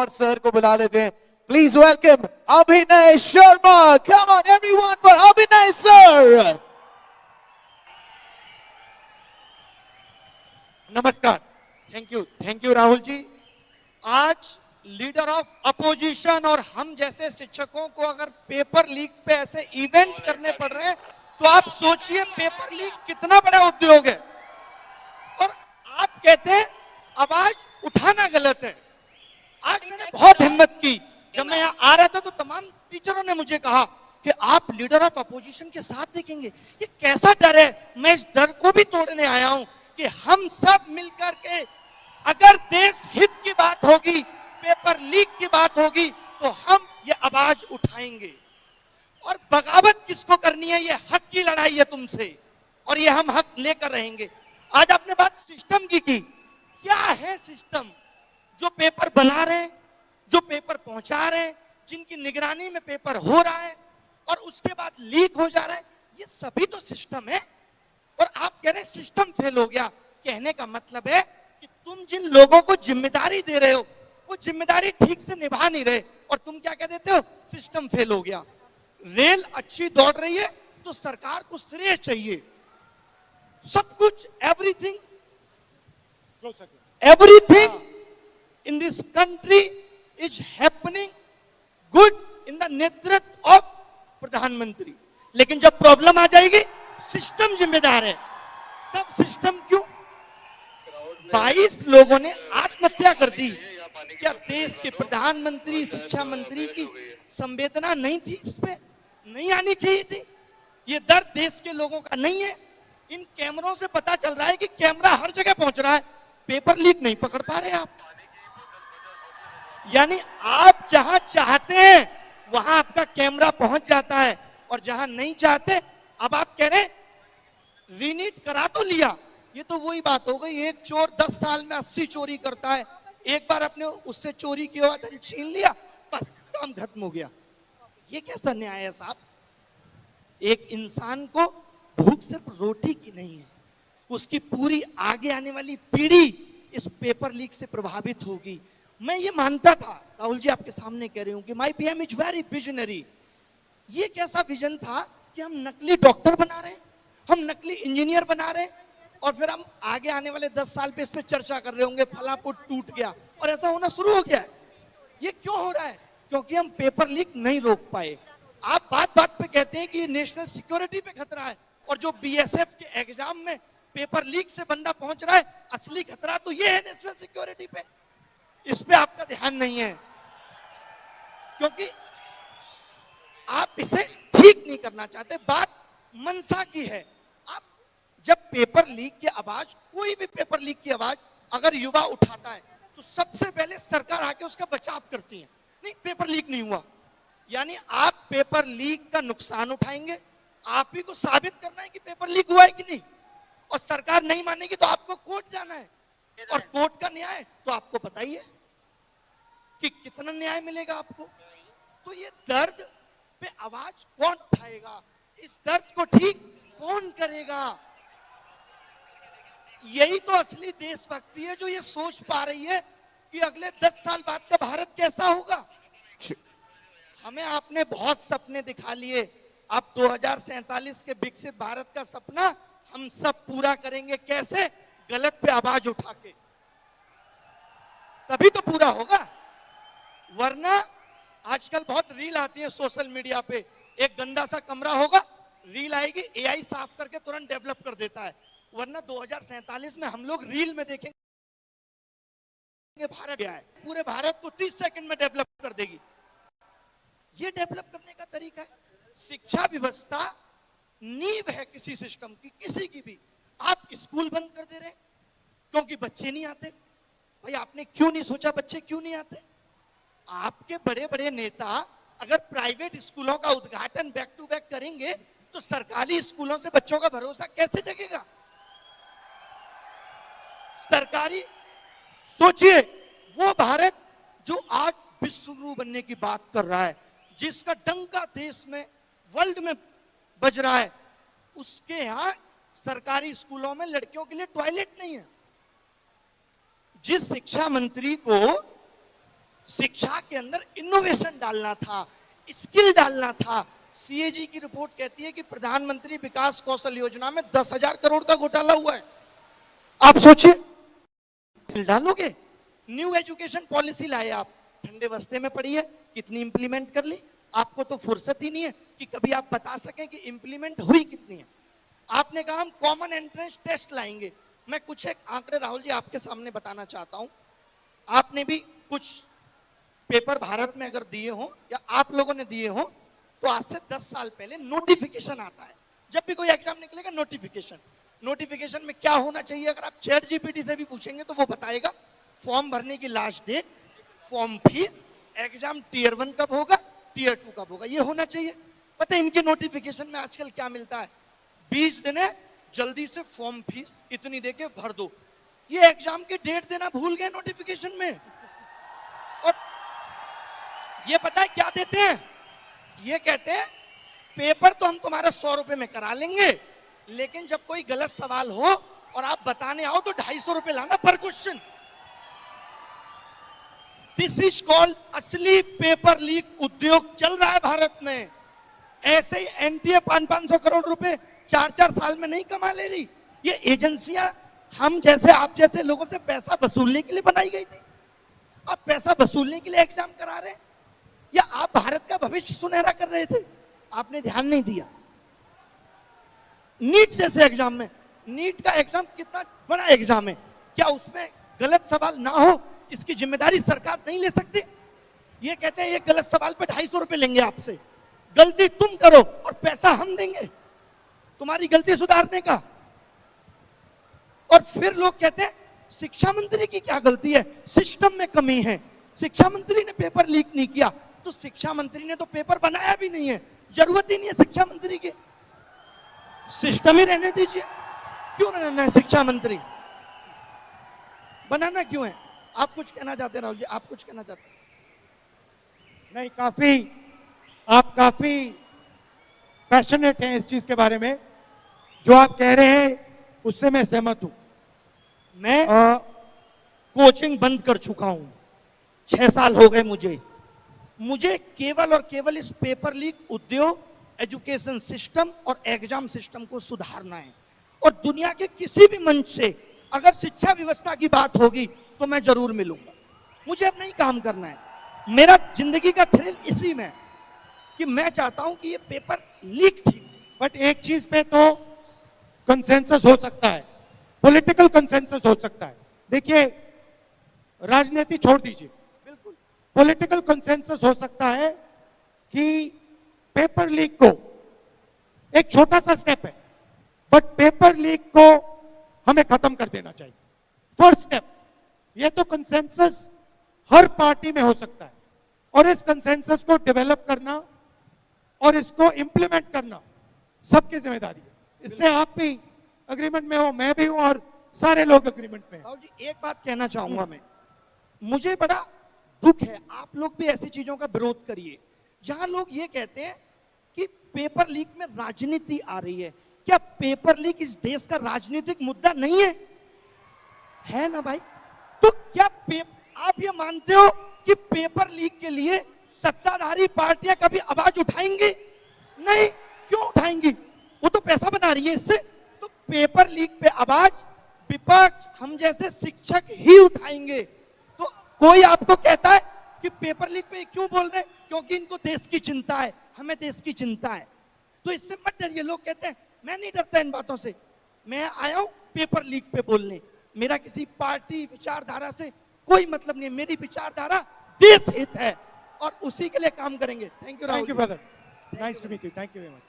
और सर को बुला लेते हैं। प्लीज वेलकम अभिनय Sharma. Come on everyone for अभिनय सर। नमस्कार। Thank you Rahul ji. आज लीडर ऑफ अपोजिशन और हम जैसे शिक्षकों को अगर पेपर लीक पे ऐसे इवेंट करने पड़ रहे हैं तो आप सोचिए पेपर लीक कितना बड़ा उद्योग है। और आप कहते हैं आवाज उठाना गलत है। आज मैंने बहुत हिम्मत की, जब मैं यहाँ आ रहा था तो तमाम टीचरों ने मुझे कहा कि आप लीडर ऑफ अपोजिशन के साथ देखेंगे। ये कैसा डर है? मैं इस डर को भी तोड़ने आया हूं कि हम सब मिलकर के अगर देश हित की बात होगी, पेपर लीक की बात होगी, तो हम ये आवाज उठाएंगे। और बगावत किसको करनी है? ये हक की लड़ाई है तुमसे, और ये हम हक लेकर रहेंगे। आज आपने बात सिस्टम की क्या है सिस्टम? जो पेपर बना रहे हैं, जो पेपर पहुंचा रहे हैं, जिनकी निगरानी में पेपर हो रहा है और उसके बाद लीक हो जा रहा है, ये सभी तो सिस्टम है। और आप कह रहे हैं सिस्टम फेल हो गया। कहने का मतलब है कि तुम जिन लोगों को जिम्मेदारी दे रहे हो वो जिम्मेदारी ठीक से निभा नहीं रहे, और तुम क्या कह देते हो? सिस्टम फेल हो गया। रेल अच्छी दौड़ रही है तो सरकार को श्रेय चाहिए। सब कुछ everything in this country is happening good in the नेतृत्व ऑफ प्रधानमंत्री। लेकिन जब प्रॉब्लम आ जाएगी, सिस्टम जिम्मेदार है, तब सिस्टम क्यों? 22 लोगों ने आत्महत्या कर दी। क्या देश के प्रधानमंत्री, शिक्षा मंत्री की संवेदना नहीं थी? इस पे नहीं आनी चाहिए थी? ये दर्द देश के लोगों का नहीं है? इन कैमरों से पता चल रहा है कि कैमरा हर जगह पहुंच रहा है, पेपर लीक नहीं पकड़ पा रहे आप। यानी आप जहां चाहते हैं वहां आपका कैमरा पहुंच जाता है, और जहां नहीं चाहते, अब आप कह रहे रीनीट करा तो लिया। ये तो वही बात हो गई, एक चोर 10 साल में 80 चोरी करता है, एक बार आपने उससे चोरी किया हुआ धन छीन लिया, बस काम खत्म हो गया। ये कैसा न्याय है साहब? एक इंसान को भूख सिर्फ रोटी की नहीं है, उसकी पूरी आगे आने वाली पीढ़ी इस पेपर लीक से प्रभावित होगी। मैं ये मानता था, राहुल जी आपके सामने कह रही हूं कि my PM is very visionary. ये कैसा विजन था कि हम नकली डॉक्टर बना रहे हैं, हम नकली इंजीनियर बना रहे हैं, और फिर हम आगे आने वाले 10 साल पे इस पे चर्चा कर रहे होंगे फला पुट टूट गया, और ऐसा होना शुरू हो गया है। ये क्यों हो रहा है? क्योंकि हम पेपर लीक नहीं रोक पाए। आप बात बात पे कहते हैं कि ये नेशनल सिक्योरिटी पे खतरा है, और जो बीएसएफ के एग्जाम में पेपर लीक से बंदा पहुंच रहा है, असली खतरा तो ये है नेशनल सिक्योरिटी पे। इस पे आपका ध्यान नहीं है, क्योंकि आप इसे ठीक नहीं करना चाहते। बात मंशा की है। आप जब पेपर लीक की आवाज, कोई भी पेपर लीक की आवाज अगर युवा उठाता है तो सबसे पहले सरकार आके उसका बचाव करती है। नहीं, पेपर लीक नहीं हुआ, यानी आप पेपर लीक का नुकसान उठाएंगे, आप ही को साबित करना है कि पेपर लीक हुआ है कि नहीं, और सरकार नहीं मानेगी तो आपको कोर्ट जाना है, और कोर्ट का न्याय तो आपको पता ही है कि कितना न्याय मिलेगा आपको। तो ये दर्द पे आवाज कौन उठाएगा? इस दर्द को ठीक कौन करेगा? यही तो असली देशभक्ति है, जो ये सोच पा रही है कि अगले 10 साल बाद का भारत कैसा होगा। हमें आपने बहुत सपने दिखा लिए, अब 2047 के विकसित भारत का सपना हम सब पूरा करेंगे। कैसे? गलत पे आवाज उठा के, तभी तो पूरा होगा। वरना आजकल बहुत रील आती है सोशल मीडिया पे, एक गंदा सा कमरा होगा, रील आएगी, एआई साफ करके तुरंत डेवलप कर देता है। वरना 2047 में हम लोग रील में देखेंगे भारत गया है, पूरे भारत को 30 सेकंड में डेवलप कर देगी। ये डेवलप करने का तरीका है। शिक्षा व्यवस्था नींव है किसी सिस्टम की, किसी की भी। आप स्कूल बंद कर दे रहे हैं क्योंकि बच्चे नहीं आते। भाई आपने क्यों नहीं सोचा बच्चे क्यों नहीं आते? आपके बड़े बड़े नेता अगर प्राइवेट स्कूलों का उद्घाटन बैक टू बैक करेंगे तो सरकारी स्कूलों से बच्चों का भरोसा कैसे जगेगा? सरकारी, सोचिए वो भारत जो आज विश्व गुरु बनने की बात कर रहा है, जिसका डंका देश में, वर्ल्ड में बज रहा है, उसके यहां सरकारी स्कूलों में लड़कियों के लिए टॉयलेट नहीं है। जिस शिक्षा मंत्री को शिक्षा के अंदर इनोवेशन डालना था, स्किल डालना था। सीएजी की रिपोर्ट कहती है कि प्रधानमंत्री विकास कौशल योजना में 10,000 करोड़ का घोटाला हुआ है। आप सोचिए, डालोगे। न्यू एजुकेशन पॉलिसी लाए आप, ठंडे बस्ते में पड़ी है, कितनी इंप्लीमेंट कर ली? आपको तो फुर्सत ही नहीं है कि कभी आप बता सकें कि इंप्लीमेंट हुई कितनी है। आपने कहा हम कॉमन एंट्रेंस टेस्ट लाएंगे। मैं कुछ एक आंकड़े राहुल जी आपके सामने बताना चाहता हूं। आपने भी कुछ पेपर भारत में अगर दिए हो या आप लोगों ने दिए हो, तो आज से 10 साल पहले नोटिफिकेशन आता है। जब भी कोई एग्जाम निकलेगा नोटिफिकेशन में क्या होना चाहिए? अगर आप चैट जीपीटी से भी पूछेंगे तो वो बताएगा फॉर्म भरने की last date, form fees, exam tier 1 कब होगा, टीयर 2 कब होगा, ये होना चाहिए। पता है इनके नोटिफिकेशन में आजकल क्या मिलता है? 20 दिन है, जल्दी से फॉर्म फीस इतनी देके भर दो। ये एग्जाम की डेट देना भूल गए नोटिफिकेशन में। और ये पता है क्या देते हैं? ये कहते हैं पेपर तो हम तुम्हारा 100 रुपए में करा लेंगे, लेकिन जब कोई गलत सवाल हो और आप बताने आओ तो 250 रुपए लाना पर क्वेश्चन। दिस इज कॉल्ड असली पेपर लीक उद्योग चल रहा है भारत में। ऐसे ही एनटीए 500 करोड़ रुपए 4 साल में नहीं कमा ले रही। ये एजेंसियां हम जैसे आप जैसे लोगों से पैसा वसूलने के लिए बनाई गई थी। आप पैसा वसूलने के लिए एग्जाम करा रहे हैं, या आप भारत का भविष्य सुनहरा कर रहे थे? आपने ध्यान नहीं दिया। नीट जैसे एग्जाम में, नीट का एग्जाम कितना बड़ा एग्जाम है, क्या उसमें गलत सवाल ना हो इसकी जिम्मेदारी सरकार नहीं ले सकती? ये कहते हैं ये गलत सवाल पे 250 रुपए लेंगे आपसे, गलती तुम करो और पैसा हम देंगे तुम्हारी गलती सुधारने का। और फिर लोग कहते हैं शिक्षा मंत्री की क्या गलती है, सिस्टम में कमी है, शिक्षा मंत्री ने पेपर लीक नहीं किया। तो शिक्षा मंत्री ने तो पेपर बनाया भी नहीं है, जरूरत ही नहीं है शिक्षा मंत्री की, सिस्टम ही रहने दीजिए। क्यों बनाना है शिक्षा मंत्री? बनाना क्यों है? आप कुछ कहना चाहते हैं राहुल जी? आप कुछ कहना चाहते हैं? नहीं, आप काफी पैशनेट हैं इस चीज के बारे में। जो आप कह रहे हैं उससे मैं सहमत हूं। मैं कोचिंग बंद कर चुका हूं, 6 साल हो गए मुझे केवल और केवल इस पेपर लीक उद्योग, एजुकेशन सिस्टम और एग्जाम सिस्टम को सुधारना है। और दुनिया के किसी भी मंच से अगर शिक्षा व्यवस्था की बात होगी तो मैं जरूर मिलूंगा। मुझे अब नहीं काम करना है। मेरा जिंदगी का थ्रिल इसी में है कि मैं चाहता हूं कि ये पेपर लीक ठीक। बट एक चीज पे तो कंसेंसस हो सकता है, पॉलिटिकल कंसेंसस हो सकता है। देखिए, राजनीति छोड़ दीजिए, बिल्कुल पॉलिटिकल कंसेंसस हो सकता है कि पेपर लीक को, एक छोटा सा स्टेप है, बट पेपर लीक को हमें खत्म कर देना चाहिए। फर्स्ट स्टेप, ये तो कंसेंसस हर पार्टी में हो सकता है, और इस कंसेंसस को डेवलप करना और इसको इंप्लीमेंट करना सबकी जिम्मेदारी है। इससे आप भी अग्रीमेंट में हो, मैं भी हूं, और सारे लोग अग्रीमेंट में हैं। राहुल जी एक बात कहना चाहूंगा मैं, मुझे बड़ा दुख है, आप लोग भी ऐसी चीजों का विरोध करिए जहां लोग ये कहते हैं कि पेपर लीक में राजनीति आ रही है। क्या पेपर लीक इस देश का राजनीतिक मुद्दा नहीं है ना भाई? तो क्या आप ये मानते हो कि पेपर लीक के लिए सत्ताधारी पार्टियां कभी आवाज उठाएंगी? नहीं। क्यों उठाएंगी? वो तो पैसा बना रही है इससे। तो पेपर लीक पे आवाज विपक्ष, हम जैसे शिक्षक ही उठाएंगे। तो कोई आपको कहता है कि पेपर लीक पे क्यों बोल रहे हैं? क्योंकि इनको देश की चिंता है, हमें देश की चिंता है। तो इससे मत डरिए। लोग कहते हैं मैं नहीं डरता इन बातों से, मैं आया हूं पेपर लीक पे बोलने। मेरा किसी पार्टी विचारधारा से कोई मतलब नहीं है। मेरी विचारधारा देश हित है और उसी के लिए काम करेंगे। Thank you Rahul. Thank you brother, nice to meet you, thank you very much.